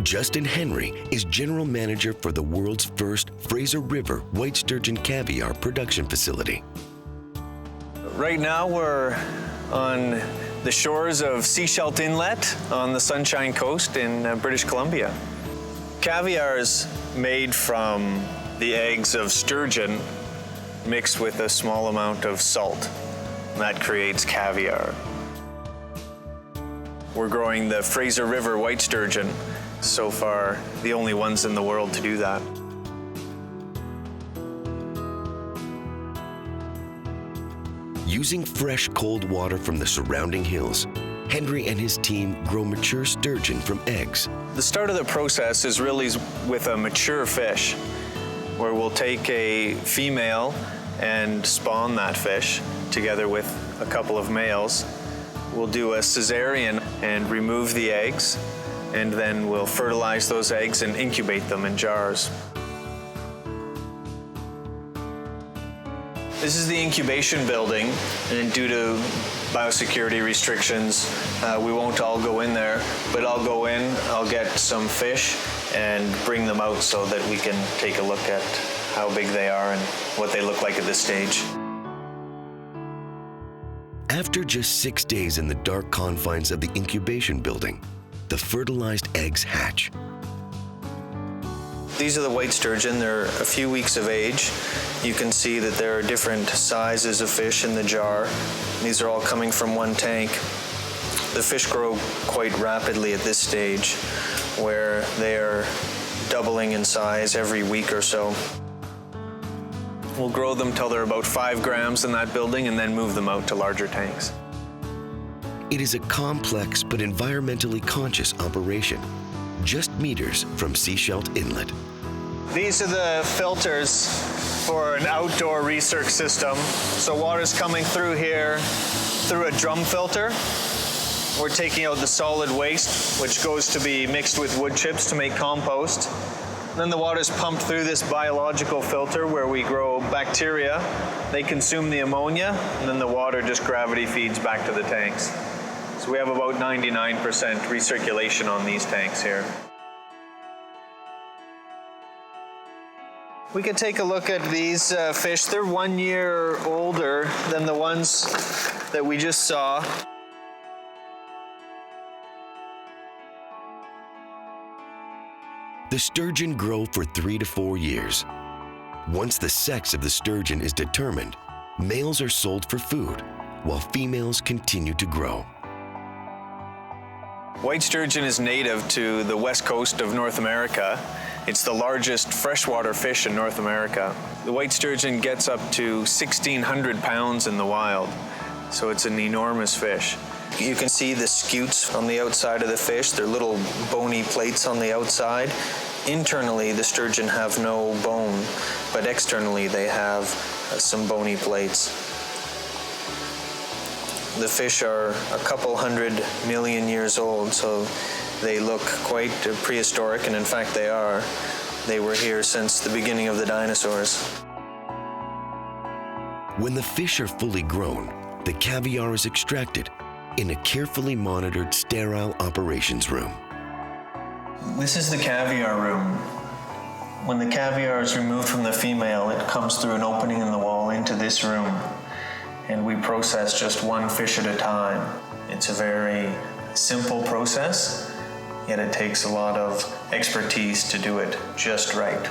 Justin Henry is general manager for the world's first Fraser River White Sturgeon Caviar production facility. Right now we're on the shores of Sechelt Inlet on the Sunshine Coast in British Columbia. Caviar is made from the eggs of sturgeon mixed with a small amount of salt. That creates caviar. We're growing the Fraser River White Sturgeon. So far, the only ones in the world to do that. Using fresh, cold water from the surrounding hills, Henry and his team grow mature sturgeon from eggs. The start of the process is really with a mature fish, where we'll take a female and spawn that fish together with a couple of males. We'll do a cesarean and remove the eggs, and then we'll fertilize those eggs and incubate them in jars. This is the incubation building, and due to biosecurity restrictions, we won't all go in there, but I'll go in, I'll get some fish and bring them out so that we can take a look at how big they are and what they look like at this stage. After just 6 days in the dark confines of the incubation building, the fertilized eggs hatch. These are the white sturgeon. They're a few weeks of age. You can see that there are different sizes of fish in the jar. These are all coming from one tank. The fish grow quite rapidly at this stage, where they are doubling in size every week or so. We'll grow them till they're about 5 grams in that building and then move them out to larger tanks. It is a complex but environmentally conscious operation, just meters from Sechelt Inlet. These are the filters for an outdoor research system. So water's coming through here through a drum filter. We're taking out the solid waste, which goes to be mixed with wood chips to make compost. Then the water's pumped through this biological filter where we grow bacteria. They consume the ammonia, and then the water just gravity feeds back to the tanks. So we have about 99% recirculation on these tanks here. We can take a look at these fish. They're 1 year older than the ones that we just saw. The sturgeon grow for 3 to 4 years. Once the sex of the sturgeon is determined, males are sold for food, while females continue to grow. White sturgeon is native to the west coast of North America. It's the largest freshwater fish in North America. The white sturgeon gets up to 1,600 pounds in the wild, so it's an enormous fish. You can see the scutes on the outside of the fish. They're little bony plates on the outside. Internally, the sturgeon have no bone, but externally they have some bony plates. The fish are a couple 100 million years old, so they look quite prehistoric, and in fact they are. They were here since the beginning of the dinosaurs. When the fish are fully grown, the caviar is extracted in a carefully monitored sterile operations room. This is the caviar room. When the caviar is removed from the female, it comes through an opening in the wall into this room, and we process just one fish at a time. It's a very simple process, yet it takes a lot of expertise to do it just right.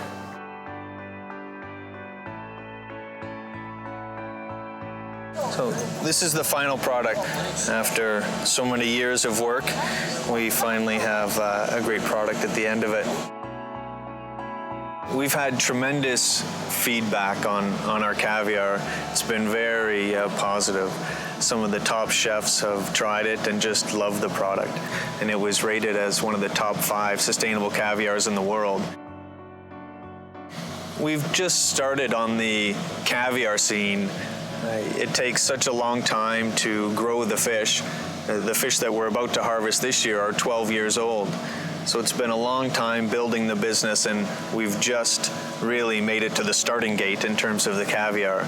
So this is the final product. After so many years of work, we finally have a great product at the end of it. We've had tremendous feedback on our caviar. It's been very positive. Some of the top chefs have tried it and just love the product. And it was rated as one of the top 5 sustainable caviars in the world. We've just started on the caviar scene. It takes such a long time to grow the fish. The fish that we're about to harvest this year are 12 years old. So it's been a long time building the business, and we've just really made it to the starting gate in terms of the caviar.